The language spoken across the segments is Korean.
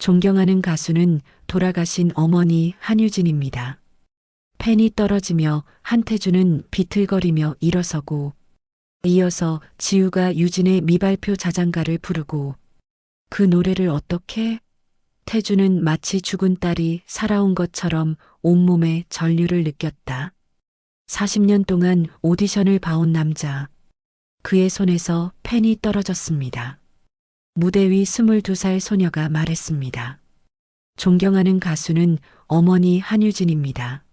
존경하는 가수는 돌아가신 어머니 한유진입니다. 펜이 떨어지며 한태준은 비틀거리며 일어서고 이어서 지우가 유진의 미발표 자장가를 부르고 그 노래를 어떻게? 태준은 마치 죽은 딸이 살아온 것처럼 온몸에 전율을 느꼈다. 40년 동안 오디션을 봐온 남자. 그의 손에서 펜이 떨어졌습니다. 무대 위 22살 소녀가 말했습니다. 존경하는 가수는 어머니 한유진입니다.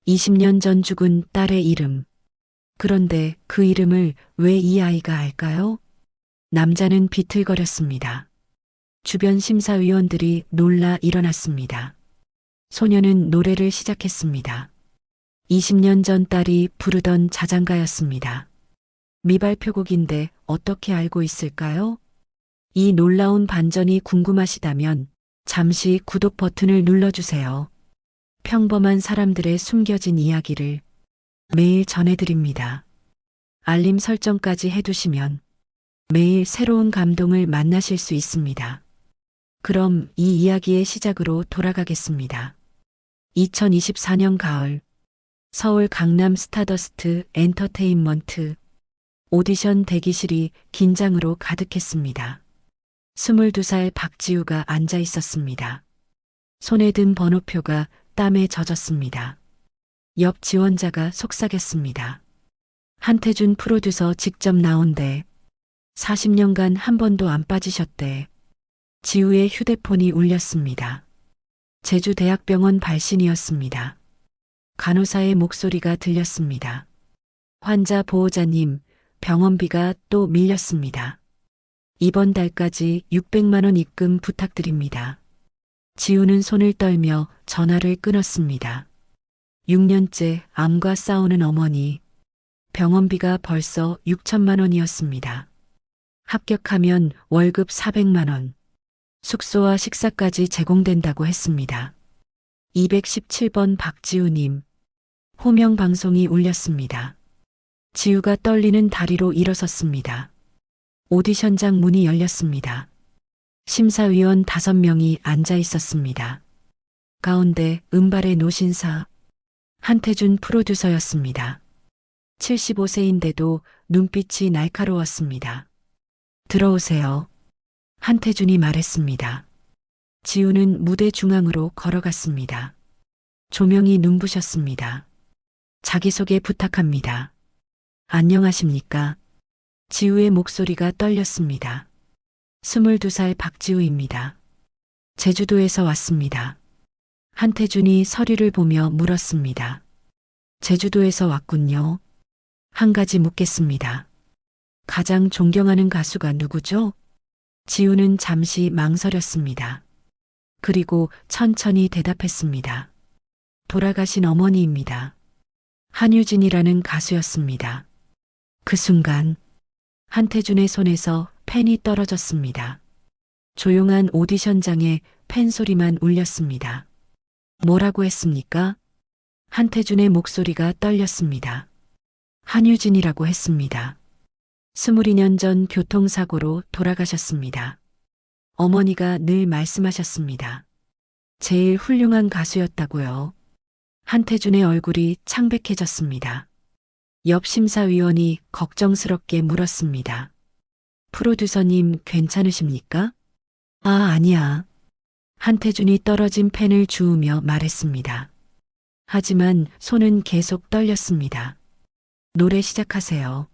20년 전 죽은 딸의 이름. 그런데 그 이름을 왜 이 아이가 알까요? 남자는 비틀거렸습니다. 주변 심사위원들이 놀라 일어났습니다. 소녀는 노래를 시작했습니다. 20년 전 딸이 부르던 자장가였습니다. 미발표곡인데 어떻게 알고 있을까요? 이 놀라운 반전이 궁금하시다면 잠시 구독 버튼을 눌러주세요. 평범한 사람들의 숨겨진 이야기를 매일 전해드립니다. 알림 설정까지 해두시면 매일 새로운 감동을 만나실 수 있습니다. 그럼 이 이야기의 시작으로 돌아가겠습니다. 2024년 가을 서울 강남 스타더스트 엔터테인먼트 오디션 대기실이 긴장으로 가득했습니다. 22살 박지우가 앉아 있었습니다. 손에 든 번호표가 땀에 젖었습니다. 옆 지원자가 속삭였습니다. 한태준 프로듀서 직접 나온대. 40년간 한 번도 안 빠지셨대. 지우의 휴대폰이 울렸습니다. 제주대학병원 발신이었습니다. 간호사의 목소리가 들렸습니다. 환자 보호자님, 병원비가 또 밀렸습니다. 이번 달까지 600만 원 입금 부탁드립니다. 지우는 손을 떨며 전화를 끊었습니다. 6년째 암과 싸우는 어머니. 병원비가 벌써 6천만 원이었습니다. 합격하면 월급 400만 원. 숙소와 식사까지 제공된다고 했습니다. 217번 박지우님. 호명 방송이 울렸습니다. 지우가 떨리는 다리로 일어섰습니다. 오디션장 문이 열렸습니다. 심사위원 5명이 앉아 있었습니다. 가운데 은발의 노신사 한태준 프로듀서였습니다. 75세인데도 눈빛이 날카로웠습니다. 들어오세요. 한태준이 말했습니다. 지우는 무대 중앙으로 걸어갔습니다. 조명이 눈부셨습니다. 자기소개 부탁합니다. 안녕하십니까? 지우의 목소리가 떨렸습니다. 22살 박지우입니다. 제주도에서 왔습니다. 한태준이 서류를 보며 물었습니다. 제주도에서 왔군요. 한 가지 묻겠습니다. 가장 존경하는 가수가 누구죠? 지우는 잠시 망설였습니다. 그리고 천천히 대답했습니다. 돌아가신 어머니입니다. 한유진이라는 가수였습니다. 그 순간 한태준의 손에서 펜이 떨어졌습니다. 조용한 오디션장에 펜 소리만 울렸습니다. 뭐라고 했습니까? 한태준의 목소리가 떨렸습니다. 한유진이라고 했습니다. 22년 전 교통사고로 돌아가셨습니다. 어머니가 늘 말씀하셨습니다. 제일 훌륭한 가수였다고요. 한태준의 얼굴이 창백해졌습니다. 옆 심사위원이 걱정스럽게 물었습니다. 프로듀서님 괜찮으십니까? 아, 아니야. 한태준이 떨어진 펜을 주우며 말했습니다. 하지만 손은 계속 떨렸습니다. 노래 시작하세요.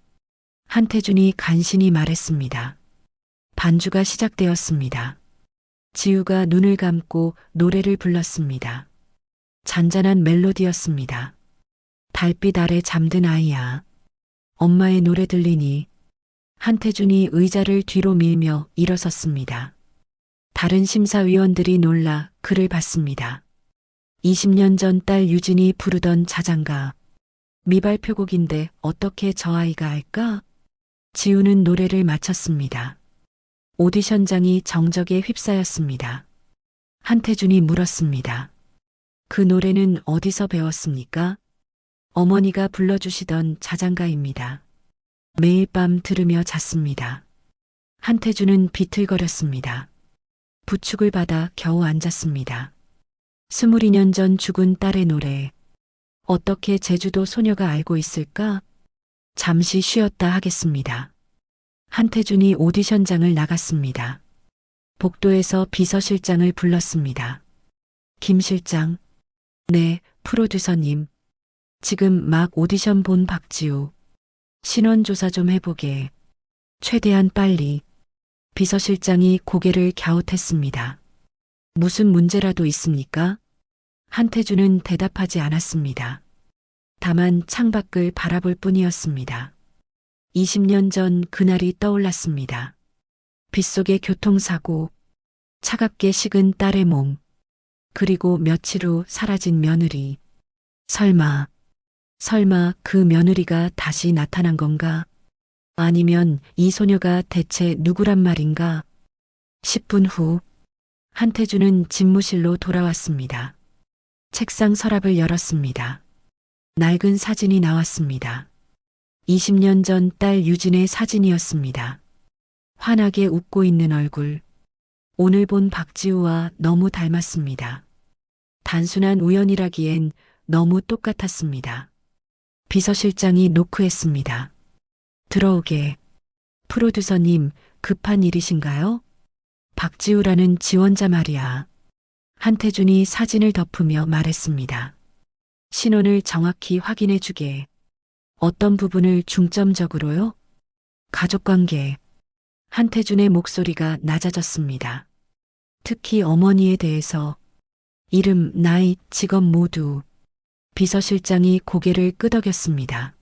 한태준이 간신히 말했습니다. 반주가 시작되었습니다. 지우가 눈을 감고 노래를 불렀습니다. 잔잔한 멜로디였습니다. 달빛 아래 잠든 아이야. 엄마의 노래 들리니. 한태준이 의자를 뒤로 밀며 일어섰습니다. 다른 심사위원들이 놀라 그를 봤습니다. 20년 전 딸 유진이 부르던 자장가. 미발표곡인데 어떻게 저 아이가 알까? 지우는 노래를 마쳤습니다. 오디션장이 정적에 휩싸였습니다. 한태준이 물었습니다. 그 노래는 어디서 배웠습니까? 어머니가 불러주시던 자장가입니다. 매일 밤 들으며 잤습니다. 한태준은 비틀거렸습니다. 부축을 받아 겨우 앉았습니다. 22년 전 죽은 딸의 노래. 어떻게 제주도 소녀가 알고 있을까? 잠시 쉬었다 하겠습니다. 한태준이 오디션장을 나갔습니다. 복도에서 비서실장을 불렀습니다. 김 실장. 네, 프로듀서님. 지금 막 오디션 본 박지우. 신원조사 좀 해보게. 최대한 빨리. 비서실장이 고개를 갸웃했습니다. 무슨 문제라도 있습니까? 한태준은 대답하지 않았습니다. 다만 창밖을 바라볼 뿐이었습니다. 20년 전 그날이 떠올랐습니다. 빗속의 교통사고, 차갑게 식은 딸의 몸, 그리고 며칠 후 사라진 며느리. 설마 그 며느리가 다시 나타난 건가? 아니면 이 소녀가 대체 누구란 말인가? 10분 후, 한태준은 집무실로 돌아왔습니다. 책상 서랍을 열었습니다. 낡은 사진이 나왔습니다. 20년 전 딸 유진의 사진이었습니다. 환하게 웃고 있는 얼굴. 오늘 본 박지우와 너무 닮았습니다. 단순한 우연이라기엔 너무 똑같았습니다. 비서실장이 노크했습니다. 들어오게. 프로듀서님, 급한 일이신가요? 박지우라는 지원자 말이야. 한태준이 사진을 덮으며 말했습니다. 신원을 정확히 확인해 주게. 어떤 부분을 중점적으로요? 가족관계. 한태준의 목소리가 낮아졌습니다. 특히 어머니에 대해서. 이름, 나이, 직업 모두. 비서실장이 고개를 끄덕였습니다.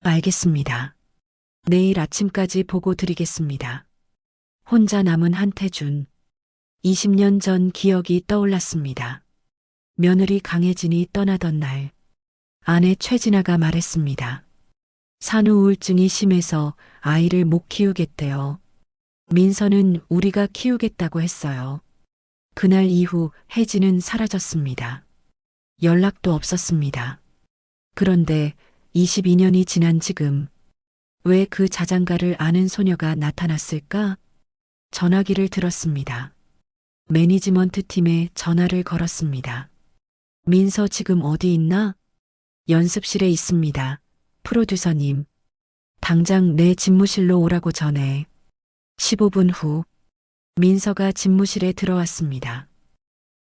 알겠습니다. 내일 아침까지 보고 드리겠습니다. 혼자 남은 한태준. 20년 전 기억이 떠올랐습니다. 며느리 강혜진이 떠나던 날, 아내 최진아가 말했습니다. 산후 우울증이 심해서 아이를 못 키우겠대요. 민서는 우리가 키우겠다고 했어요. 그날 이후 혜진은 사라졌습니다. 연락도 없었습니다. 그런데 22년이 지난 지금, 왜 그 자장가를 아는 소녀가 나타났을까? 전화기를 들었습니다. 매니지먼트 팀에 전화를 걸었습니다. 민서 지금 어디 있나? 연습실에 있습니다. 프로듀서님. 당장 내 집무실로 오라고 전해. 15분 후, 민서가 집무실에 들어왔습니다.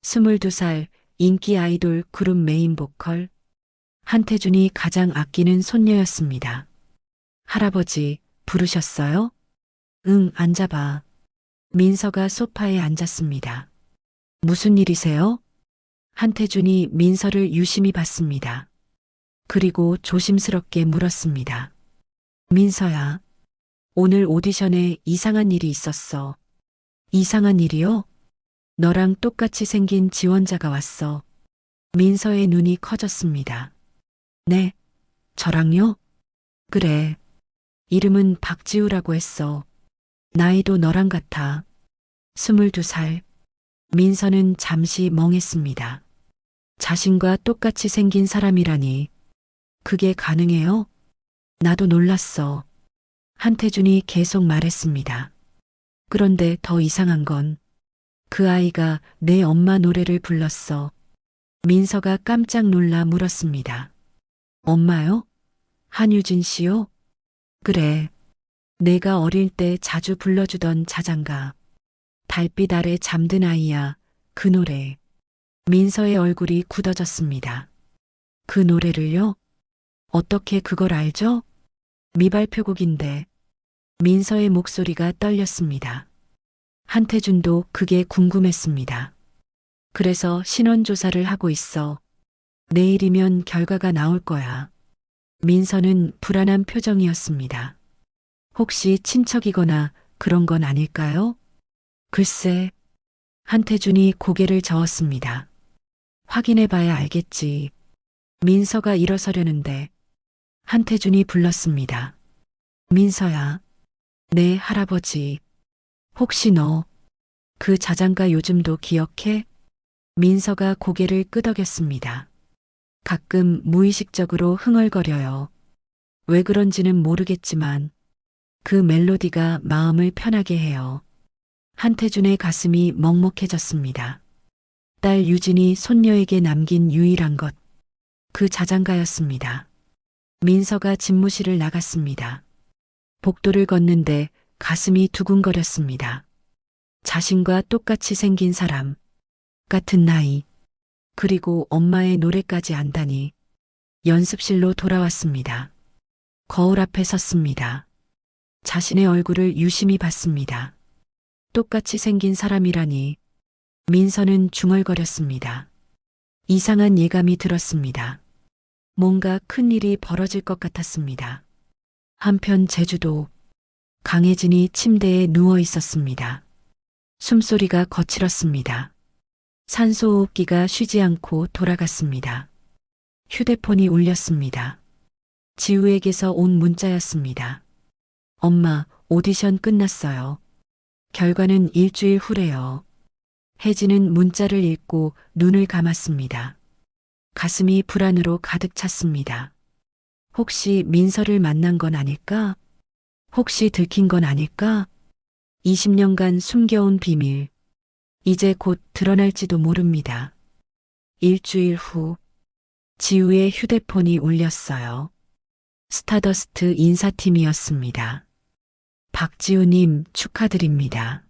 22살 인기 아이돌 그룹 메인 보컬. 한태준이 가장 아끼는 손녀였습니다. 할아버지, 부르셨어요? 응, 앉아봐. 민서가 소파에 앉았습니다. 무슨 일이세요? 한태준이 민서를 유심히 봤습니다. 그리고 조심스럽게 물었습니다. 민서야, 오늘 오디션에 이상한 일이 있었어. 이상한 일이요? 너랑 똑같이 생긴 지원자가 왔어. 민서의 눈이 커졌습니다. 네, 저랑요? 그래. 이름은 박지우라고 했어. 나이도 너랑 같아. 22살. 민서는 잠시 멍했습니다. 자신과 똑같이 생긴 사람이라니. 그게 가능해요? 나도 놀랐어. 한태준이 계속 말했습니다. 그런데 더 이상한 건 그 아이가 내 엄마 노래를 불렀어. 민서가 깜짝 놀라 물었습니다. 엄마요? 한유진 씨요? 그래. 내가 어릴 때 자주 불러주던 자장가. 달빛 아래 잠든 아이야. 그 노래. 민서의 얼굴이 굳어졌습니다. 그 노래를요? 어떻게 그걸 알죠? 미발표곡인데. 민서의 목소리가 떨렸습니다. 한태준도 그게 궁금했습니다. 그래서 신원조사를 하고 있어. 내일이면 결과가 나올 거야. 민서는 불안한 표정이었습니다. 혹시 친척이거나 그런 건 아닐까요? 글쎄. 한태준이 고개를 저었습니다. 확인해봐야 알겠지. 민서가 일어서려는데 한태준이 불렀습니다. 민서야. 네, 할아버지. 혹시 너 그 자장가 요즘도 기억해? 민서가 고개를 끄덕였습니다. 가끔 무의식적으로 흥얼거려요. 왜 그런지는 모르겠지만 그 멜로디가 마음을 편하게 해요. 한태준의 가슴이 먹먹해졌습니다. 딸 유진이 손녀에게 남긴 유일한 것, 그 자장가였습니다. 민서가 집무실을 나갔습니다. 복도를 걷는데 가슴이 두근거렸습니다. 자신과 똑같이 생긴 사람, 같은 나이, 그리고 엄마의 노래까지 안다니. 연습실로 돌아왔습니다. 거울 앞에 섰습니다. 자신의 얼굴을 유심히 봤습니다. 똑같이 생긴 사람이라니. 민서는 중얼거렸습니다. 이상한 예감이 들었습니다. 뭔가 큰일이 벌어질 것 같았습니다. 한편 제주도, 강혜진이 침대에 누워 있었습니다. 숨소리가 거칠었습니다. 산소호흡기가 쉬지 않고 돌아갔습니다. 휴대폰이 울렸습니다. 지우에게서 온 문자였습니다. 엄마, 오디션 끝났어요. 결과는 일주일 후래요. 혜진은 문자를 읽고 눈을 감았습니다. 가슴이 불안으로 가득 찼습니다. 혹시 민서를 만난 건 아닐까? 혹시 들킨 건 아닐까? 20년간 숨겨온 비밀. 이제 곧 드러날지도 모릅니다. 일주일 후, 지우의 휴대폰이 울렸어요. 스타더스트 인사팀이었습니다. 박지우님 축하드립니다.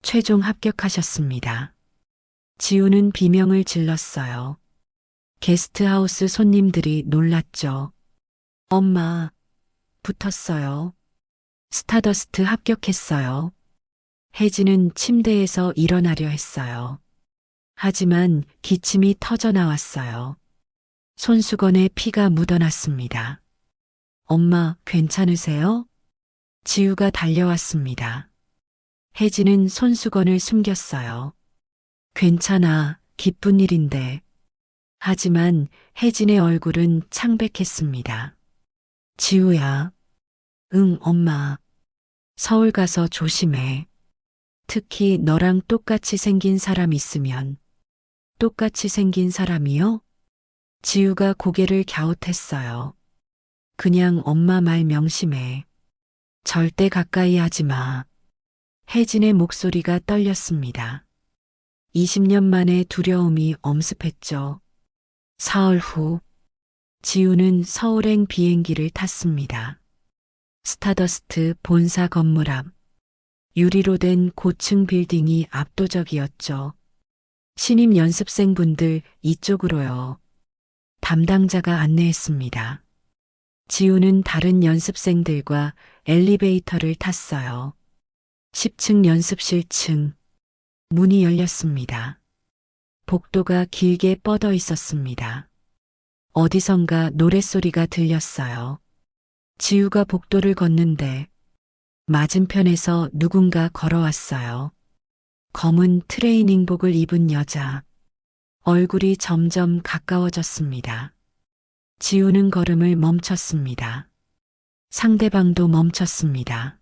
최종 합격하셨습니다. 지우는 비명을 질렀어요. 게스트하우스 손님들이 놀랐죠. 엄마, 붙었어요. 스타더스트 합격했어요. 혜진은 침대에서 일어나려 했어요. 하지만 기침이 터져 나왔어요. 손수건에 피가 묻어났습니다. 엄마, 괜찮으세요? 지우가 달려왔습니다. 혜진은 손수건을 숨겼어요. 괜찮아, 기쁜 일인데. 하지만 혜진의 얼굴은 창백했습니다. 지우야. 응, 엄마. 서울 가서 조심해. 특히 너랑 똑같이 생긴 사람 있으면. 똑같이 생긴 사람이요? 지우가 고개를 갸웃했어요. 그냥 엄마 말 명심해. 절대 가까이 하지 마. 혜진의 목소리가 떨렸습니다. 20년 만에 두려움이 엄습했죠. 사흘 후, 지우는 서울행 비행기를 탔습니다. 스타더스트 본사 건물 앞, 유리로 된 고층 빌딩이 압도적이었죠. 신입 연습생분들 이쪽으로요. 담당자가 안내했습니다. 지우는 다른 연습생들과 엘리베이터를 탔어요. 10층 연습실 층. 문이 열렸습니다. 복도가 길게 뻗어 있었습니다. 어디선가 노랫소리가 들렸어요. 지우가 복도를 걷는데 맞은편에서 누군가 걸어왔어요. 검은 트레이닝복을 입은 여자. 얼굴이 점점 가까워졌습니다. 지우는 걸음을 멈췄습니다. 상대방도 멈췄습니다.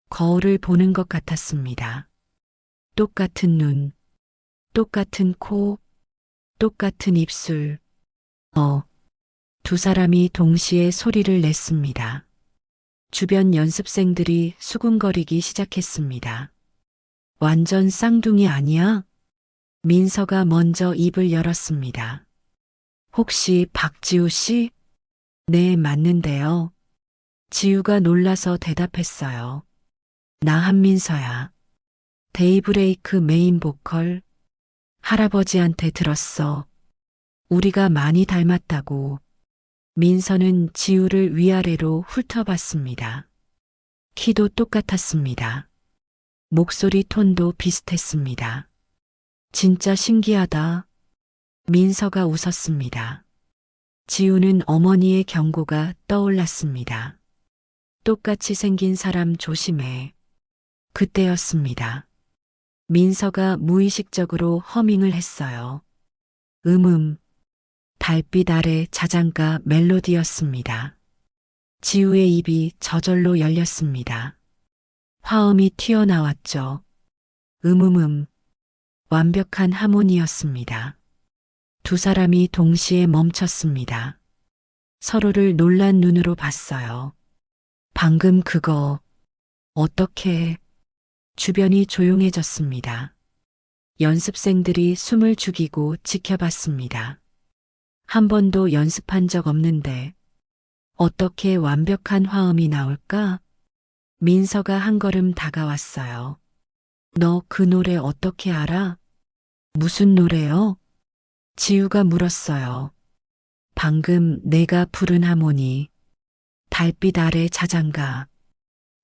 거울을 보는 것 같았습니다. 똑같은 눈, 똑같은 코, 똑같은 입술. 두 사람이 동시에 소리를 냈습니다. 주변 연습생들이 수군거리기 시작했습니다. 완전 쌍둥이 아니야? 민서가 먼저 입을 열었습니다. 혹시 박지우 씨? 네, 맞는데요. 지우가 놀라서 대답했어요. 나 한민서야. 데이브레이크 메인 보컬. 할아버지한테 들었어. 우리가 많이 닮았다고. 민서는 지우를 위아래로 훑어봤습니다. 키도 똑같았습니다. 목소리 톤도 비슷했습니다. 진짜 신기하다. 민서가 웃었습니다. 지우는 어머니의 경고가 떠올랐습니다. 똑같이 생긴 사람 조심해. 그때였습니다. 민서가 무의식적으로 허밍을 했어요. 달빛 아래 자장가 멜로디였습니다. 지우의 입이 저절로 열렸습니다. 화음이 튀어나왔죠. 완벽한 하모니였습니다. 두 사람이 동시에 멈췄습니다. 서로를 놀란 눈으로 봤어요. 방금 그거, 어떻게 주변이 조용해졌습니다. 연습생들이 숨을 죽이고 지켜봤습니다. 한 번도 연습한 적 없는데 어떻게 완벽한 화음이 나올까? 민서가 한 걸음 다가왔어요. 너 그 노래 어떻게 알아? 무슨 노래요? 지우가 물었어요. 방금 내가 부른 하모니. 달빛 아래 자장가.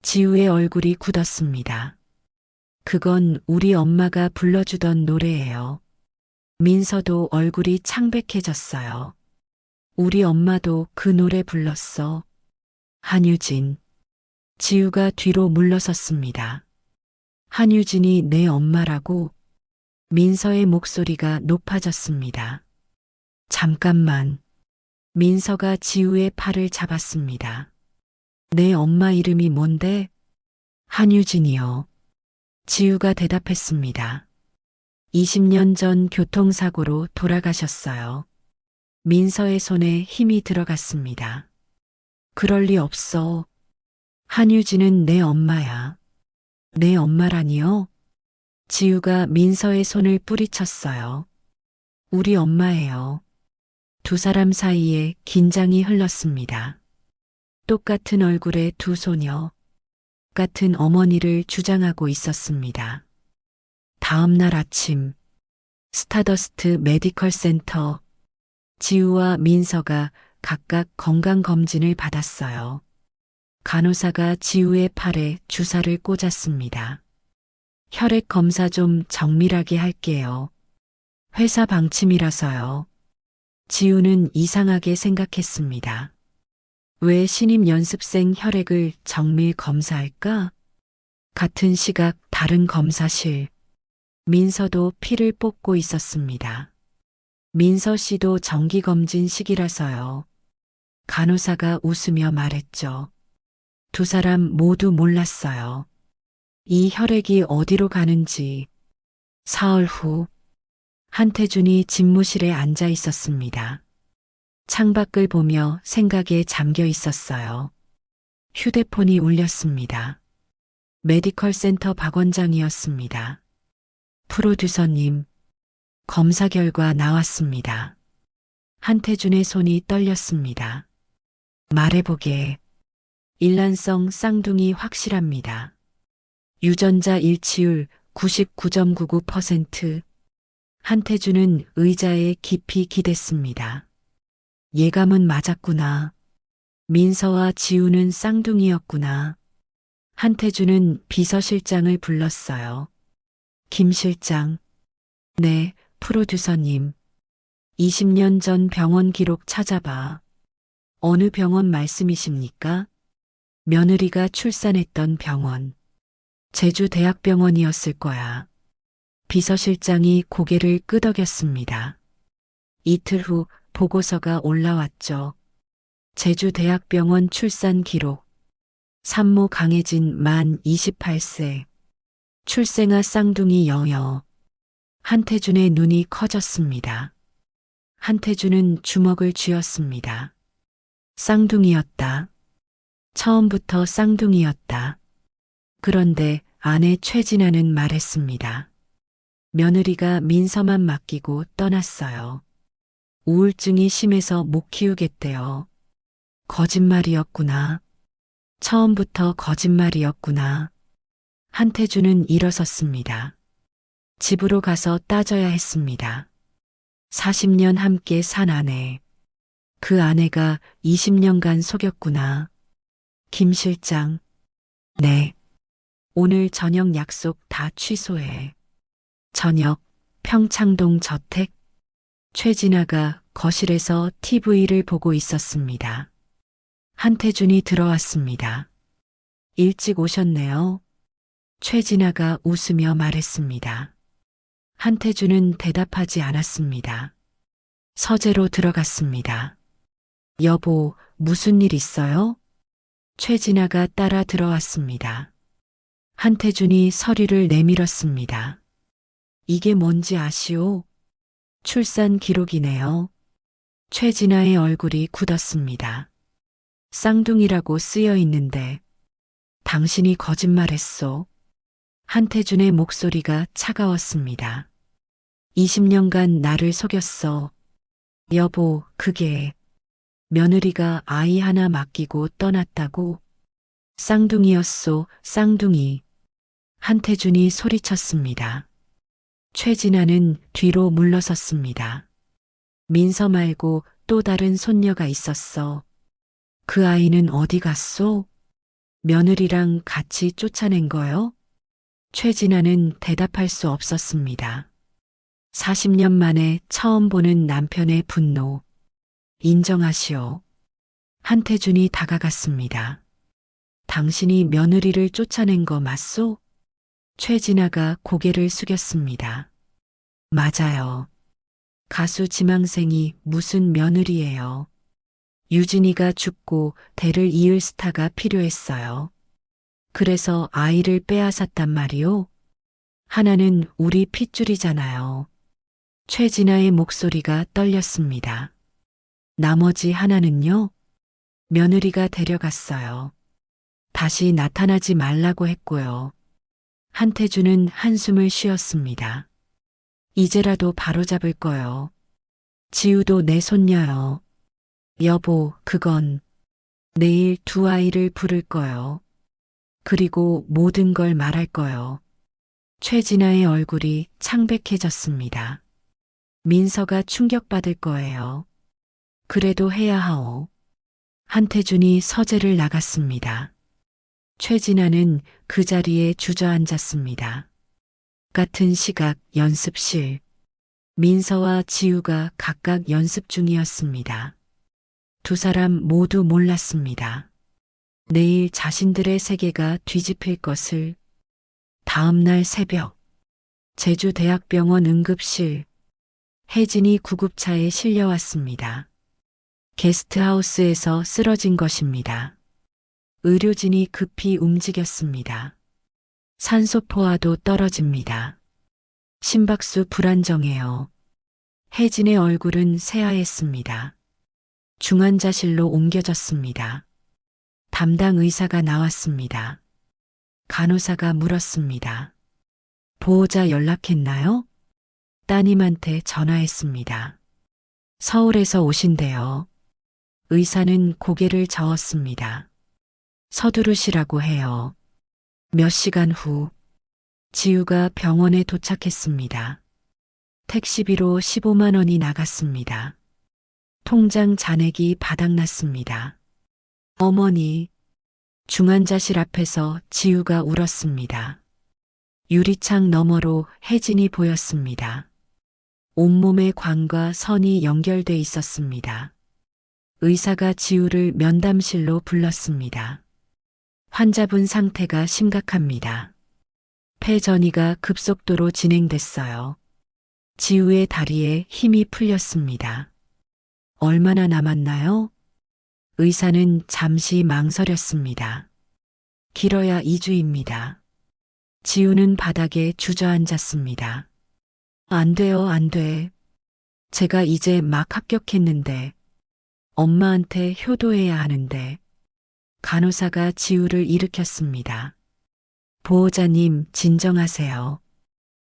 지우의 얼굴이 굳었습니다. 그건 우리 엄마가 불러주던 노래예요. 민서도 얼굴이 창백해졌어요. 우리 엄마도 그 노래 불렀어. 한유진. 지우가 뒤로 물러섰습니다. 한유진이 내 엄마라고? 민서의 목소리가 높아졌습니다. 잠깐만. 민서가 지우의 팔을 잡았습니다. 내 엄마 이름이 뭔데? 한유진이요. 지우가 대답했습니다. 20년 전 교통사고로 돌아가셨어요. 민서의 손에 힘이 들어갔습니다. 그럴 리 없어. 한유진은 내 엄마야. 내 엄마라니요? 지우가 민서의 손을 뿌리쳤어요. 우리 엄마예요. 두 사람 사이에 긴장이 흘렀습니다. 똑같은 얼굴의 두 소녀, 같은 어머니를 주장하고 있었습니다. 다음 날 아침, 스타더스트 메디컬 센터, 지우와 민서가 각각 건강검진을 받았어요. 간호사가 지우의 팔에 주사를 꽂았습니다. 혈액 검사 좀 정밀하게 할게요. 회사 방침이라서요. 지우는 이상하게 생각했습니다. 왜 신입 연습생 혈액을 정밀 검사할까? 같은 시각 다른 검사실. 민서도 피를 뽑고 있었습니다. 민서 씨도 정기검진식이라서요. 간호사가 웃으며 말했죠. 두 사람 모두 몰랐어요. 이 혈액이 어디로 가는지. 사흘 후, 한태준이 집무실에 앉아 있었습니다. 창밖을 보며 생각에 잠겨 있었어요. 휴대폰이 울렸습니다. 메디컬 센터 박 원장이었습니다. 프로듀서님, 검사 결과 나왔습니다. 한태준의 손이 떨렸습니다. 말해보게. 일란성 쌍둥이 확실합니다. 유전자 일치율 99.99%. 한태준은 의자에 깊이 기댔습니다. 예감은 맞았구나. 민서와 지우는 쌍둥이였구나. 한태준은 비서실장을 불렀어요. 김 실장. 네, 프로듀서님. 20년 전 병원 기록 찾아봐. 어느 병원 말씀이십니까? 며느리가 출산했던 병원. 제주대학병원이었을 거야. 비서실장이 고개를 끄덕였습니다. 이틀 후 보고서가 올라왔죠. 제주대학병원 출산 기록. 산모 강혜진 만 28세. 출생아 쌍둥이 여여. 한태준의 눈이 커졌습니다. 한태준은 주먹을 쥐었습니다. 쌍둥이였다. 처음부터 쌍둥이였다. 그런데 아내 최진아는 말했습니다. 며느리가 민서만 맡기고 떠났어요. 우울증이 심해서 못 키우겠대요. 거짓말이었구나. 처음부터 거짓말이었구나. 한태준은 일어섰습니다. 집으로 가서 따져야 했습니다. 40년 함께 산 아내. 그 아내가 20년간 속였구나. 김 실장. 네. 오늘 저녁 약속 다 취소해. 저녁, 평창동 저택. 최진아가 거실에서 TV를 보고 있었습니다. 한태준이 들어왔습니다. 일찍 오셨네요. 최진아가 웃으며 말했습니다. 한태준은 대답하지 않았습니다. 서재로 들어갔습니다. 여보, 무슨 일 있어요? 최진아가 따라 들어왔습니다. 한태준이 서류를 내밀었습니다. 이게 뭔지 아시오? 출산 기록이네요. 최진아의 얼굴이 굳었습니다. 쌍둥이라고 쓰여 있는데 당신이 거짓말했소. 한태준의 목소리가 차가웠습니다. 20년간 나를 속였어. 여보, 그게 며느리가 아이 하나 맡기고 떠났다고? 쌍둥이였소, 쌍둥이. 한태준이 소리쳤습니다. 최진아는 뒤로 물러섰습니다. 민서 말고 또 다른 손녀가 있었어. 그 아이는 어디 갔소? 며느리랑 같이 쫓아낸 거요? 최진아는 대답할 수 없었습니다. 40년 만에 처음 보는 남편의 분노. 인정하시오. 한태준이 다가갔습니다. 당신이 며느리를 쫓아낸 거 맞소? 최진아가 고개를 숙였습니다. 맞아요. 가수 지망생이 무슨 며느리예요. 유진이가 죽고 대를 이을 스타가 필요했어요. 그래서 아이를 빼앗았단 말이오. 하나는 우리 핏줄이잖아요. 최진아의 목소리가 떨렸습니다. 나머지 하나는요? 며느리가 데려갔어요. 다시 나타나지 말라고 했고요. 한태준은 한숨을 쉬었습니다. 이제라도 바로잡을 거요. 지우도 내 손녀요. 여보, 그건 내일 두 아이를 부를 거요. 그리고 모든 걸 말할 거요. 최진아의 얼굴이 창백해졌습니다. 민서가 충격받을 거예요. 그래도 해야 하오. 한태준이 서재를 나갔습니다. 최진아는 그 자리에 주저앉았습니다. 같은 시각 연습실. 민서와 지우가 각각 연습 중이었습니다. 두 사람 모두 몰랐습니다. 내일 자신들의 세계가 뒤집힐 것을. 다음 날 새벽. 제주대학병원 응급실. 혜진이 구급차에 실려왔습니다. 게스트하우스에서 쓰러진 것입니다. 의료진이 급히 움직였습니다. 산소포화도 떨어집니다. 심박수 불안정해요. 혜진의 얼굴은 새하였습니다. 중환자실로 옮겨졌습니다. 담당 의사가 나왔습니다. 간호사가 물었습니다. 보호자 연락했나요? 따님한테 전화했습니다. 서울에서 오신대요. 의사는 고개를 저었습니다. 서두르시라고 해요. 몇 시간 후 지우가 병원에 도착했습니다. 택시비로 15만 원이 나갔습니다. 통장 잔액이 바닥났습니다. 어머니, 중환자실 앞에서 지우가 울었습니다. 유리창 너머로 혜진이 보였습니다. 온몸에 관과 선이 연결돼 있었습니다. 의사가 지우를 면담실로 불렀습니다. 환자분 상태가 심각합니다. 폐전이가 급속도로 진행됐어요. 지우의 다리에 힘이 풀렸습니다. 얼마나 남았나요? 의사는 잠시 망설였습니다. 길어야 2주입니다. 지우는 바닥에 주저앉았습니다. 안 돼요, 안 돼. 제가 이제 막 합격했는데, 엄마한테 효도해야 하는데. 간호사가 지우를 일으켰습니다. 보호자님, 진정하세요.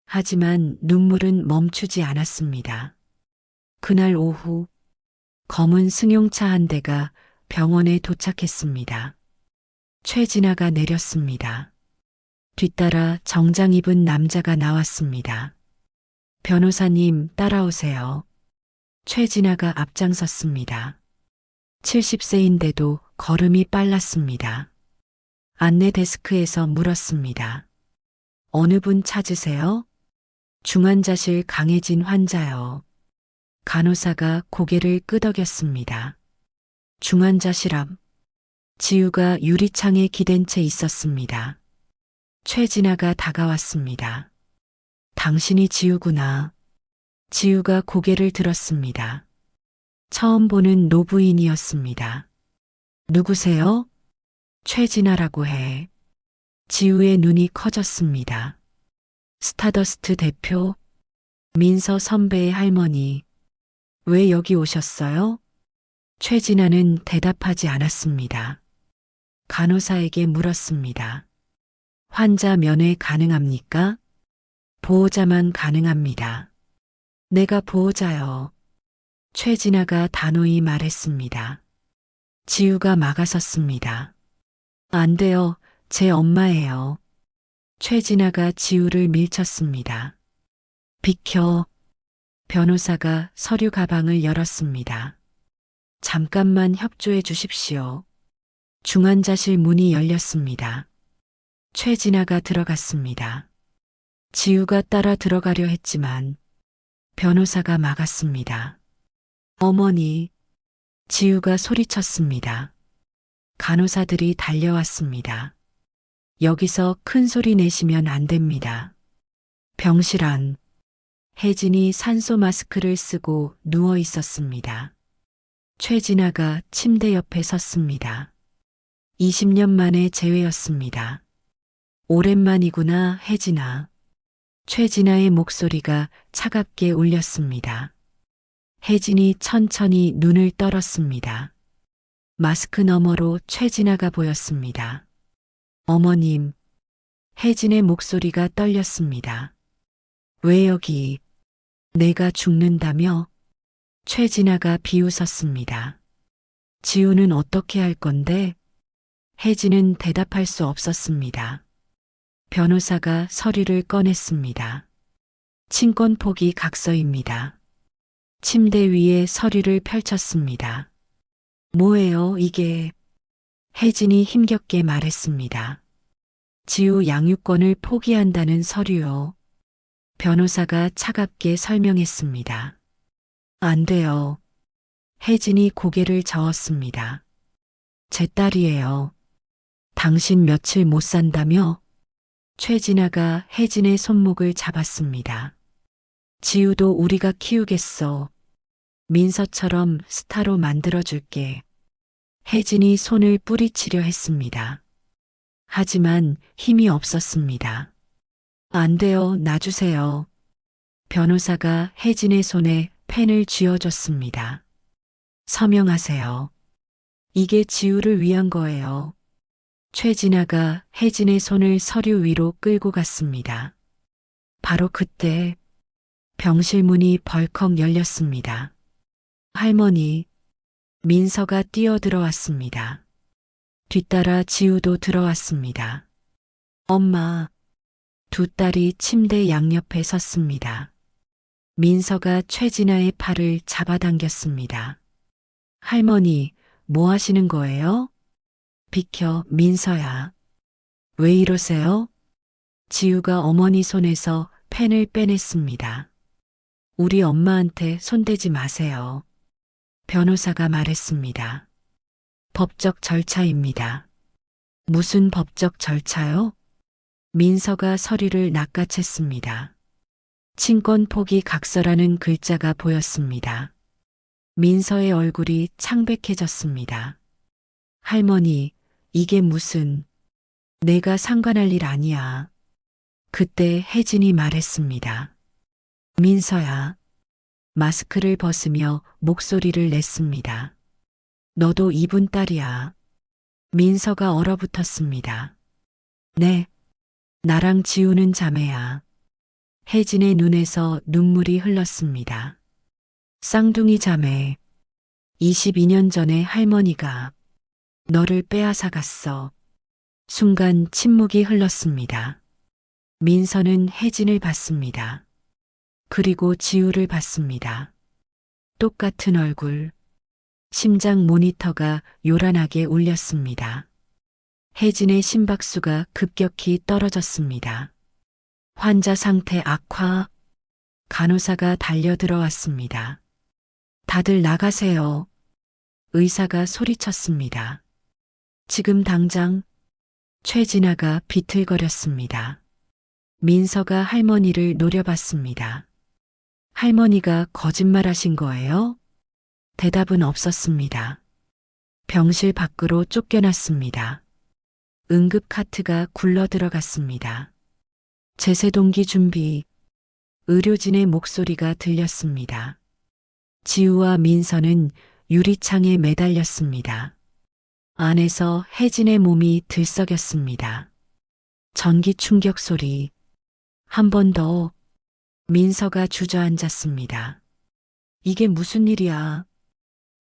하지만 눈물은 멈추지 않았습니다. 그날 오후, 검은 승용차 한 대가 병원에 도착했습니다. 최진아가 내렸습니다. 뒤따라 정장 입은 남자가 나왔습니다. 변호사님, 따라오세요. 최진아가 앞장섰습니다. 70세인데도 걸음이 빨랐습니다. 안내 데스크에서 물었습니다. 어느 분 찾으세요? 중환자실 강혜진 환자요. 간호사가 고개를 끄덕였습니다. 중환자실 앞. 지우가 유리창에 기댄 채 있었습니다. 최진아가 다가왔습니다. 당신이 지우구나. 지우가 고개를 들었습니다. 처음 보는 노부인이었습니다. 누구세요? 최진아라고 해. 지우의 눈이 커졌습니다. 스타더스트 대표, 민서 선배의 할머니. 왜 여기 오셨어요? 최진아는 대답하지 않았습니다. 간호사에게 물었습니다. 환자 면회 가능합니까? 보호자만 가능합니다. 내가 보호자요. 최진아가 단호히 말했습니다. 지우가 막아섰습니다. 안 돼요. 제 엄마예요. 최진아가 지우를 밀쳤습니다. 비켜. 변호사가 서류 가방을 열었습니다. 잠깐만 협조해 주십시오. 중환자실 문이 열렸습니다. 최진아가 들어갔습니다. 지우가 따라 들어가려 했지만 변호사가 막았습니다. 어머니, 지우가 소리쳤습니다. 간호사들이 달려왔습니다. 여기서 큰 소리 내시면 안 됩니다. 병실 안. 혜진이 산소 마스크를 쓰고 누워 있었습니다. 최진아가 침대 옆에 섰습니다. 20년 만에 재회였습니다. 오랜만이구나, 혜진아. 최진아의 목소리가 차갑게 울렸습니다. 혜진이 천천히 눈을 떨었습니다. 마스크 너머로 최진아가 보였습니다. 어머님. 혜진의 목소리가 떨렸습니다. 왜 여기? 내가 죽는다며? 최진아가 비웃었습니다. 지우는 어떻게 할 건데? 혜진은 대답할 수 없었습니다. 변호사가 서류를 꺼냈습니다. 친권 포기 각서입니다. 침대 위에 서류를 펼쳤습니다. 뭐예요, 이게? 혜진이 힘겹게 말했습니다. 지우 양육권을 포기한다는 서류요. 변호사가 차갑게 설명했습니다. 안 돼요. 혜진이 고개를 저었습니다. 제 딸이에요. 당신 며칠 못 산다며? 최진아가 혜진의 손목을 잡았습니다. 지우도 우리가 키우겠어. 민서처럼 스타로 만들어줄게. 혜진이 손을 뿌리치려 했습니다. 하지만 힘이 없었습니다. 안 돼요, 놔주세요. 변호사가 혜진의 손에 펜을 쥐어줬습니다. 서명하세요. 이게 지우를 위한 거예요. 최진아가 혜진의 손을 서류 위로 끌고 갔습니다. 바로 그때 병실 문이 벌컥 열렸습니다. 할머니, 민서가 뛰어들어왔습니다. 뒤따라 지우도 들어왔습니다. 엄마, 두 딸이 침대 양옆에 섰습니다. 민서가 최진아의 팔을 잡아당겼습니다. 할머니, 뭐 하시는 거예요? 비켜, 민서야. 왜 이러세요? 지우가 어머니 손에서 펜을 빼냈습니다. 우리 엄마한테 손대지 마세요. 변호사가 말했습니다. 법적 절차입니다. 무슨 법적 절차요? 민서가 서류를 낚아챘습니다. 친권 포기 각서라는 글자가 보였습니다. 민서의 얼굴이 창백해졌습니다. 할머니, 이게 무슨, 내가 상관할 일 아니야. 그때 혜진이 말했습니다. 민서야. 마스크를 벗으며 목소리를 냈습니다. 너도 이분 딸이야. 민서가 얼어붙었습니다. 네, 나랑 지우는 자매야. 혜진의 눈에서 눈물이 흘렀습니다. 쌍둥이 자매. 22년 전에 할머니가 너를 빼앗아 갔어. 순간 침묵이 흘렀습니다. 민서는 혜진을 봤습니다. 그리고 지우를 봤습니다. 똑같은 얼굴. 심장 모니터가 요란하게 울렸습니다. 혜진의 심박수가 급격히 떨어졌습니다. 환자 상태 악화. 간호사가 달려들어왔습니다. 다들 나가세요. 의사가 소리쳤습니다. 지금 당장. 최진아가 비틀거렸습니다. 민서가 할머니를 노려봤습니다. 할머니가 거짓말하신 거예요? 대답은 없었습니다. 병실 밖으로 쫓겨났습니다. 응급카트가 굴러 들어갔습니다. 제세동기 준비. 의료진의 목소리가 들렸습니다. 지우와 민서는 유리창에 매달렸습니다. 안에서 혜진의 몸이 들썩였습니다. 전기 충격 소리. 한 번 더. 민서가 주저앉았습니다. 이게 무슨 일이야?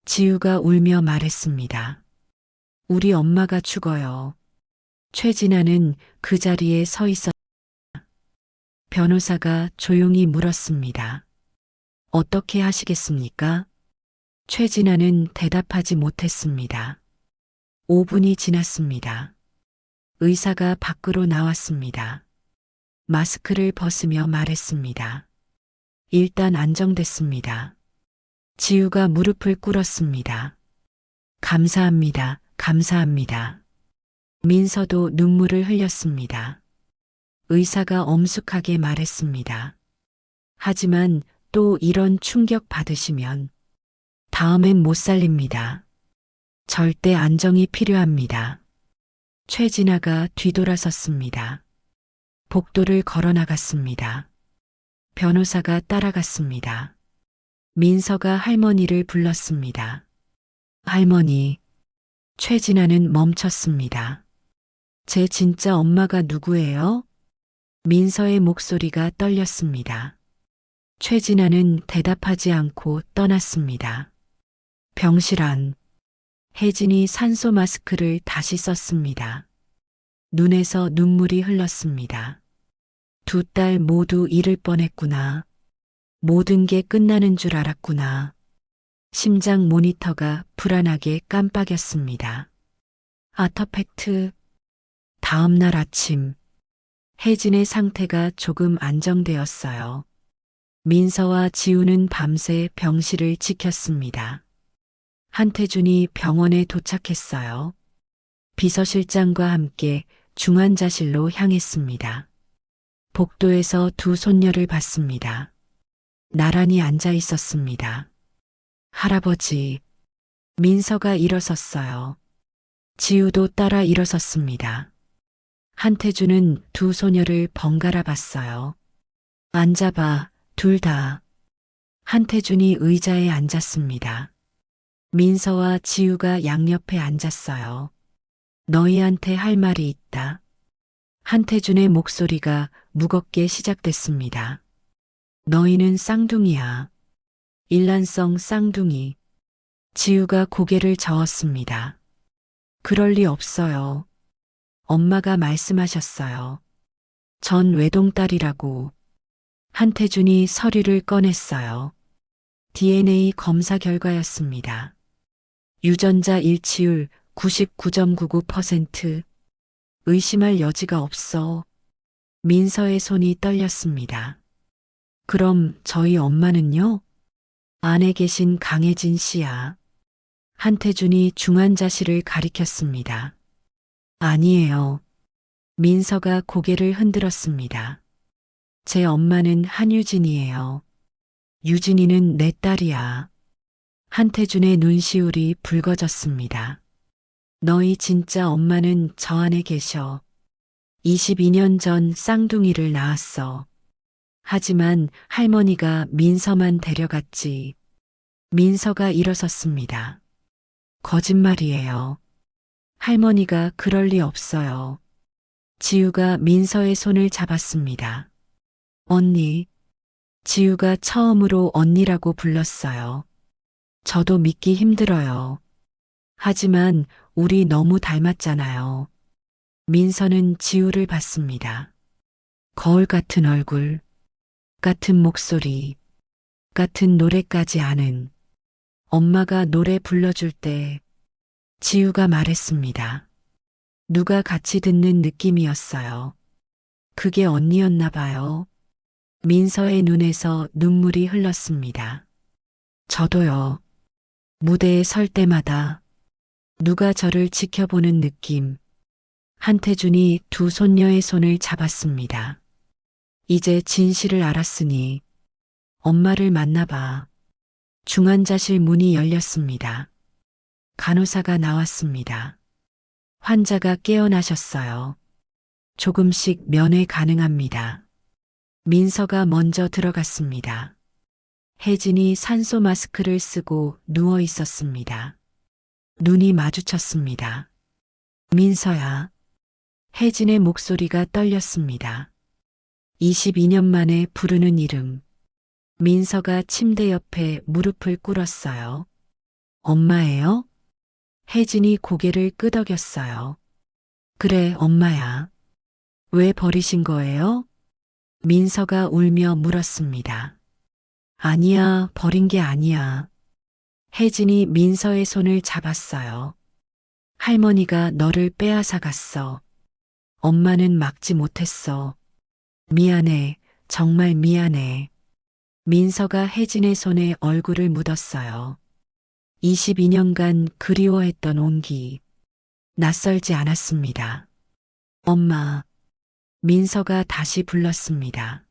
지우가 울며 말했습니다. 우리 엄마가 죽어요. 최진아는 그 자리에 서 있었. 변호사가 조용히 물었습니다. 어떻게 하시겠습니까? 최진아는 대답하지 못했습니다. 5분이 지났습니다. 의사가 밖으로 나왔습니다. 마스크를 벗으며 말했습니다. 일단 안정됐습니다. 지우가 무릎을 꿇었습니다. 감사합니다. 감사합니다. 민서도 눈물을 흘렸습니다. 의사가 엄숙하게 말했습니다. 하지만 또 이런 충격 받으시면 다음엔 못 살립니다. 절대 안정이 필요합니다. 최진아가 뒤돌아섰습니다. 복도를 걸어 나갔습니다. 변호사가 따라갔습니다. 민서가 할머니를 불렀습니다. 할머니. 최진아는 멈췄습니다. 제 진짜 엄마가 누구예요? 민서의 목소리가 떨렸습니다. 최진아는 대답하지 않고 떠났습니다. 병실 안. 혜진이 산소 마스크를 다시 썼습니다. 눈에서 눈물이 흘렀습니다. 두 딸 모두 잃을 뻔했구나. 모든 게 끝나는 줄 알았구나. 심장 모니터가 불안하게 깜빡였습니다. 아터팩트. 다음 날 아침. 혜진의 상태가 조금 안정되었어요. 민서와 지우는 밤새 병실을 지켰습니다. 한태준이 병원에 도착했어요. 비서실장과 함께 중환자실로 향했습니다. 복도에서 두 손녀를 봤습니다. 나란히 앉아 있었습니다. 할아버지. 민서가 일어섰어요. 지우도 따라 일어섰습니다. 한태준은 두 소녀를 번갈아 봤어요. 앉아봐, 둘 다. 한태준이 의자에 앉았습니다. 민서와 지우가 양옆에 앉았어요. 너희한테 할 말이 있다. 한태준의 목소리가 무겁게 시작됐습니다. 너희는 쌍둥이야. 일란성 쌍둥이. 지우가 고개를 저었습니다. 그럴 리 없어요. 엄마가 말씀하셨어요. 전 외동딸이라고. 한태준이 서류를 꺼냈어요. DNA 검사 결과였습니다. 유전자 일치율 99.99%. 의심할 여지가 없어. 민서의 손이 떨렸습니다. 그럼 저희 엄마는요? 안에 계신 강혜진 씨야. 한태준이 중환자실을 가리켰습니다. 아니에요. 민서가 고개를 흔들었습니다. 제 엄마는 한유진이에요. 유진이는 내 딸이야. 한태준의 눈시울이 붉어졌습니다. 너희 진짜 엄마는 저 안에 계셔. 22년 전 쌍둥이를 낳았어. 하지만 할머니가 민서만 데려갔지. 민서가 일어섰습니다. 거짓말이에요. 할머니가 그럴 리 없어요. 지우가 민서의 손을 잡았습니다. 언니. 지우가 처음으로 언니라고 불렀어요. 저도 믿기 힘들어요. 하지만 우리 너무 닮았잖아요. 민서는 지우를 봤습니다. 거울 같은 얼굴, 같은 목소리, 같은 노래까지 아는. 엄마가 노래 불러줄 때 지우가 말했습니다. 누가 같이 듣는 느낌이었어요. 그게 언니였나 봐요. 민서의 눈에서 눈물이 흘렀습니다. 저도요. 무대에 설 때마다 누가 저를 지켜보는 느낌. 한태준이 두 손녀의 손을 잡았습니다. 이제 진실을 알았으니 엄마를 만나봐. 중환자실 문이 열렸습니다. 간호사가 나왔습니다. 환자가 깨어나셨어요. 조금씩 면회 가능합니다. 민서가 먼저 들어갔습니다. 혜진이 산소 마스크를 쓰고 누워 있었습니다. 눈이 마주쳤습니다. 민서야. 혜진의 목소리가 떨렸습니다. 22년 만에 부르는 이름. 민서가 침대 옆에 무릎을 꿇었어요. 엄마예요? 혜진이 고개를 끄덕였어요. 그래, 엄마야. 왜 버리신 거예요? 민서가 울며 물었습니다. 아니야, 버린 게 아니야. 혜진이 민서의 손을 잡았어요. 할머니가 너를 빼앗아 갔어. 엄마는 막지 못했어. 미안해, 정말 미안해. 민서가 혜진의 손에 얼굴을 묻었어요. 22년간 그리워했던 온기. 낯설지 않았습니다. 엄마. 민서가 다시 불렀습니다.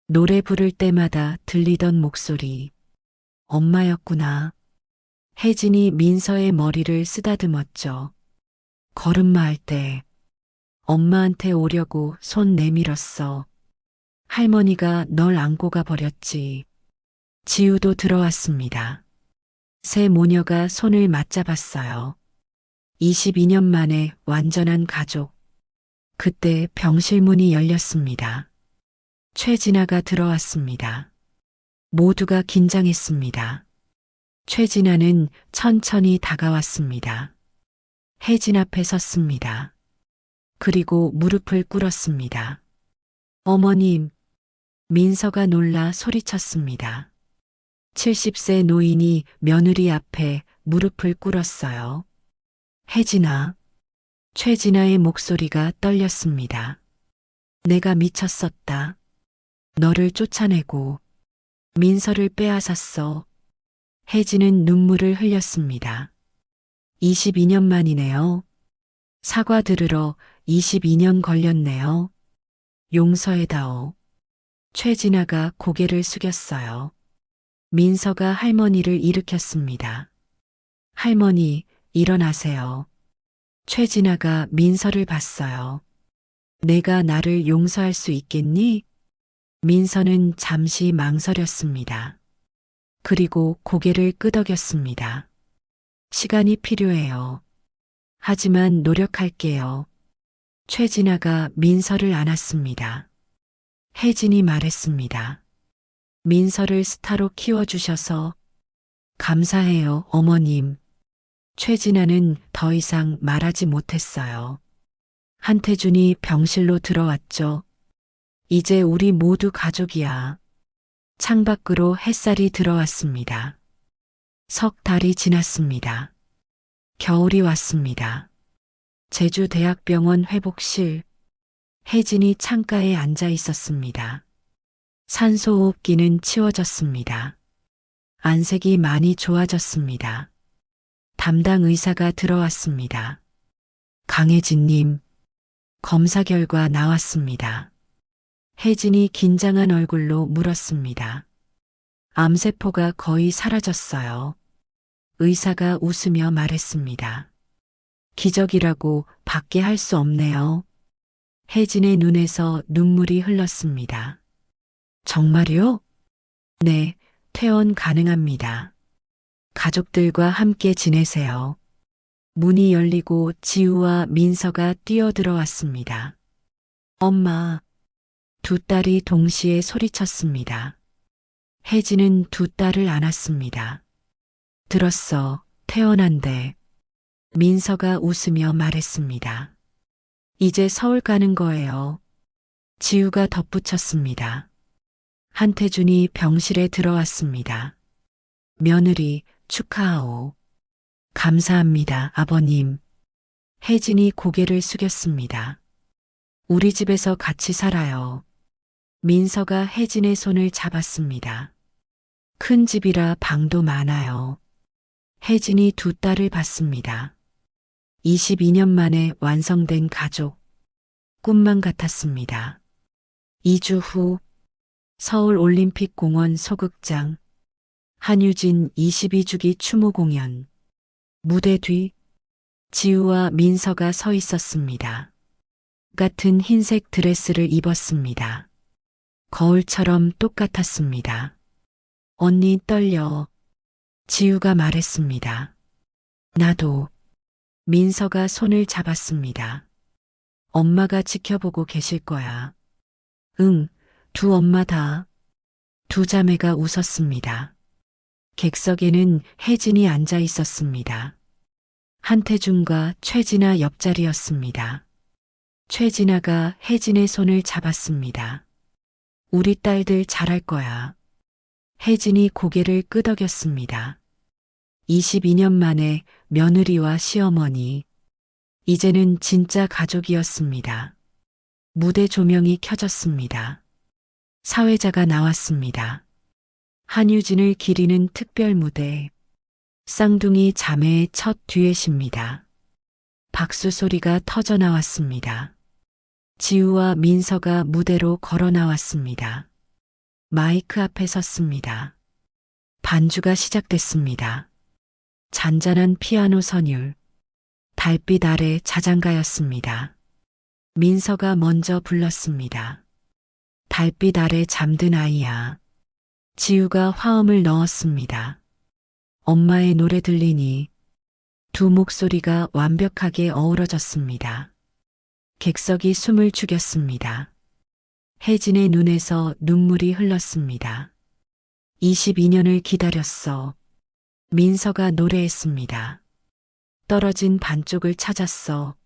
노래 부를 때마다 들리던 목소리. 엄마였구나. 혜진이 민서의 머리를 쓰다듬었죠. 걸음마할 때 엄마한테 오려고 손 내밀었어. 할머니가 널 안고 가 버렸지. 지우도 들어왔습니다. 새 모녀가 손을 맞잡았어요. 22년 만에 완전한 가족. 그때 병실 문이 열렸습니다. 최진아가 들어왔습니다. 모두가 긴장했습니다. 최진아는 천천히 다가왔습니다. 혜진 앞에 섰습니다. 그리고 무릎을 꿇었습니다. 어머님, 민서가 놀라 소리쳤습니다. 70세 노인이 며느리 앞에 무릎을 꿇었어요. 혜진아. 최진아의 목소리가 떨렸습니다. 내가 미쳤었다. 너를 쫓아내고 민서를 빼앗았어. 혜진은 눈물을 흘렸습니다. 22년 만이네요. 사과 들으러 22년 걸렸네요. 용서해다오. 최진아가 고개를 숙였어요. 민서가 할머니를 일으켰습니다. 할머니, 일어나세요. 최진아가 민서를 봤어요. 내가 나를 용서할 수 있겠니? 민서는 잠시 망설였습니다. 그리고 고개를 끄덕였습니다. 시간이 필요해요. 하지만 노력할게요. 최진아가 민서를 안았습니다. 혜진이 말했습니다. 민서를 스타로 키워주셔서 감사해요, 어머님. 최진아는 더 이상 말하지 못했어요. 한태준이 병실로 들어왔죠. 이제 우리 모두 가족이야. 창밖으로 햇살이 들어왔습니다. 석 달이 지났습니다. 겨울이 왔습니다. 제주대학병원 회복실. 혜진이 창가에 앉아 있었습니다. 산소호흡기는 치워졌습니다. 안색이 많이 좋아졌습니다. 담당 의사가 들어왔습니다. 강혜진님, 검사 결과 나왔습니다. 혜진이 긴장한 얼굴로 물었습니다. 암세포가 거의 사라졌어요. 의사가 웃으며 말했습니다. 기적이라고 밖에 할 수 없네요. 혜진의 눈에서 눈물이 흘렀습니다. 정말요? 네, 퇴원 가능합니다. 가족들과 함께 지내세요. 문이 열리고 지우와 민서가 뛰어들어왔습니다. 엄마. 두 딸이 동시에 소리쳤습니다. 혜진은 두 딸을 안았습니다. 들었어, 퇴원한대. 민서가 웃으며 말했습니다. 이제 서울 가는 거예요. 지우가 덧붙였습니다. 한태준이 병실에 들어왔습니다. 며느리 축하하오. 감사합니다, 아버님. 혜진이 고개를 숙였습니다. 우리 집에서 같이 살아요. 민서가 혜진의 손을 잡았습니다. 큰 집이라 방도 많아요. 혜진이 두 딸을 봤습니다. 22년 만에 완성된 가족. 꿈만 같았습니다. 2주 후 서울 올림픽공원 소극장. 한유진 22주기 추모 공연. 무대 뒤 지우와 민서가 서 있었습니다. 같은 흰색 드레스를 입었습니다. 거울처럼 똑같았습니다. 언니 떨려. 지우가 말했습니다. 나도. 민서가 손을 잡았습니다. 엄마가 지켜보고 계실 거야. 응, 두 엄마 다. 두 자매가 웃었습니다. 객석에는 혜진이 앉아 있었습니다. 한태준과 최진아 옆자리였습니다. 최진아가 혜진의 손을 잡았습니다. 우리 딸들 잘할 거야. 혜진이 고개를 끄덕였습니다. 22년 만에 며느리와 시어머니, 이제는 진짜 가족이었습니다. 무대 조명이 켜졌습니다. 사회자가 나왔습니다. 한유진을 기리는 특별 무대, 쌍둥이 자매의 첫 듀엣입니다. 박수 소리가 터져 나왔습니다. 지우와 민서가 무대로 걸어 나왔습니다. 마이크 앞에 섰습니다. 반주가 시작됐습니다. 잔잔한 피아노 선율, 달빛 아래 자장가였습니다. 민서가 먼저 불렀습니다. 달빛 아래 잠든 아이야. 지우가 화음을 넣었습니다. 엄마의 노래 들리니 두 목소리가 완벽하게 어우러졌습니다. 객석이 숨을 죽였습니다. 혜진의 눈에서 눈물이 흘렀습니다. 22년을 기다렸어. 민서가 노래했습니다. 떨어진 반쪽을 찾았어.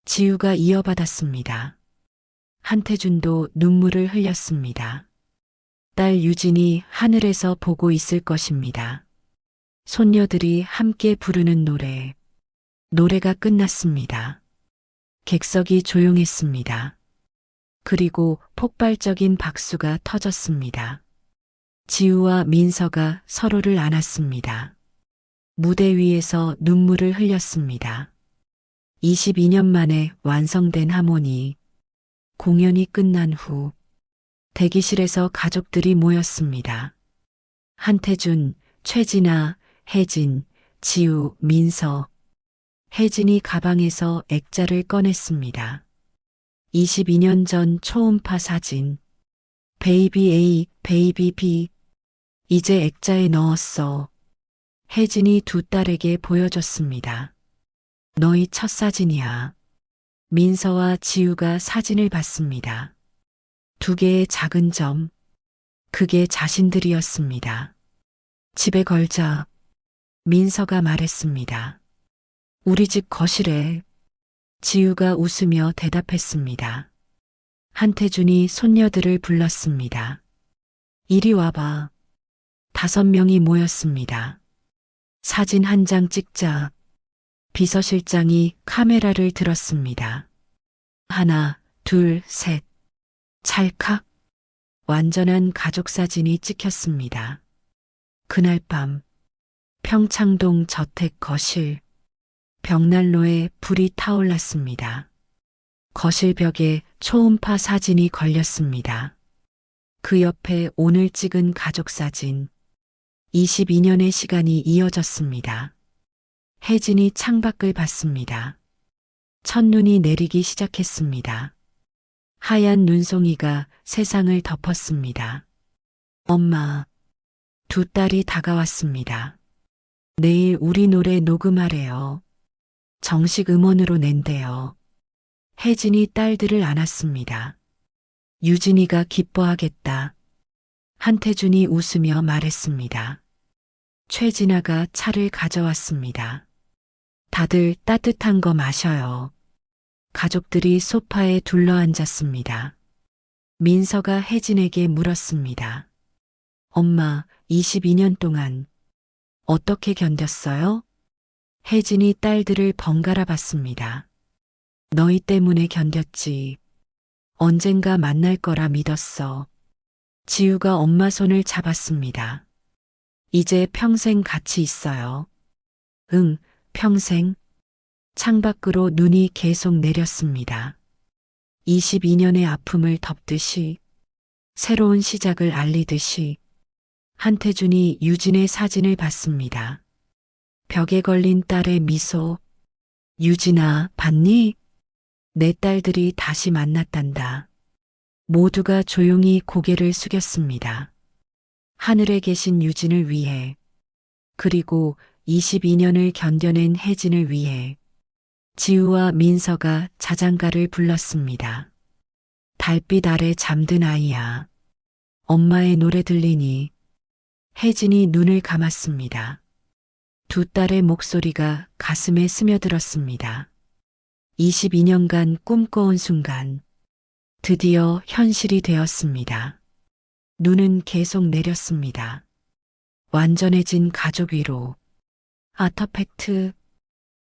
지우가 이어받았습니다. 한태준도 눈물을 흘렸습니다. 딸 유진이 하늘에서 보고 있을 것입니다. 손녀들이 함께 부르는 노래. 노래가 끝났습니다. 객석이 조용했습니다. 그리고 폭발적인 박수가 터졌습니다. 지우와 민서가 서로를 안았습니다. 무대 위에서 눈물을 흘렸습니다. 22년 만에 완성된 하모니. 공연이 끝난 후 대기실에서 가족들이 모였습니다. 한태준, 최진아, 혜진, 지우, 민서. 혜진이 가방에서 액자를 꺼냈습니다. 22년 전 초음파 사진. 베이비 A, 베이비 B. 이제 액자에 넣었어. 혜진이 두 딸에게 보여줬습니다. 너희 첫 사진이야. 민서와 지우가 사진을 봤습니다. 두 개의 작은 점. 그게 자신들이었습니다. 집에 걸자. 민서가 말했습니다. 우리 집 거실에. 지우가 웃으며 대답했습니다. 한태준이 손녀들을 불렀습니다. 이리 와봐. 5명이 모였습니다. 사진 한 장 찍자. 비서실장이 카메라를 들었습니다. 하나, 둘, 셋. 찰칵. 완전한 가족 사진이 찍혔습니다. 그날 밤 평창동 저택 거실. 벽난로에 불이 타올랐습니다. 거실 벽에 초음파 사진이 걸렸습니다. 그 옆에 오늘 찍은 가족 사진. 22년의 시간이 이어졌습니다. 혜진이 창밖을 봤습니다. 첫눈이 내리기 시작했습니다. 하얀 눈송이가 세상을 덮었습니다. 엄마. 두 딸이 다가왔습니다. 내일 우리 노래 녹음하래요. 정식 음원으로 낸대요. 혜진이 딸들을 안았습니다. 유진이가 기뻐하겠다. 한태준이 웃으며 말했습니다. 최진아가 차를 가져왔습니다. 다들 따뜻한 거 마셔요. 가족들이 소파에 둘러앉았습니다. 민서가 혜진에게 물었습니다. 엄마, 22년 동안 어떻게 견뎠어요? 혜진이 딸들을 번갈아 봤습니다. 너희 때문에 견뎠지. 언젠가 만날 거라 믿었어. 지우가 엄마 손을 잡았습니다. 이제 평생 같이 있어요. 응, 평생. 창밖으로 눈이 계속 내렸습니다. 22년의 아픔을 덮듯이, 새로운 시작을 알리듯이, 한태준이 유진의 사진을 봤습니다. 벽에 걸린 딸의 미소. 유진아, 봤니? 내 딸들이 다시 만났단다. 모두가 조용히 고개를 숙였습니다. 하늘에 계신 유진을 위해, 그리고 22년을 견뎌낸 혜진을 위해, 지우와 민서가 자장가를 불렀습니다. 달빛 아래 잠든 아이야. 엄마의 노래 들리니 혜진이 눈을 감았습니다. 두 딸의 목소리가 가슴에 스며들었습니다. 22년간 꿈꿔온 순간 드디어 현실이 되었습니다. 눈은 계속 내렸습니다. 완전해진 가족 위로. 아터팩트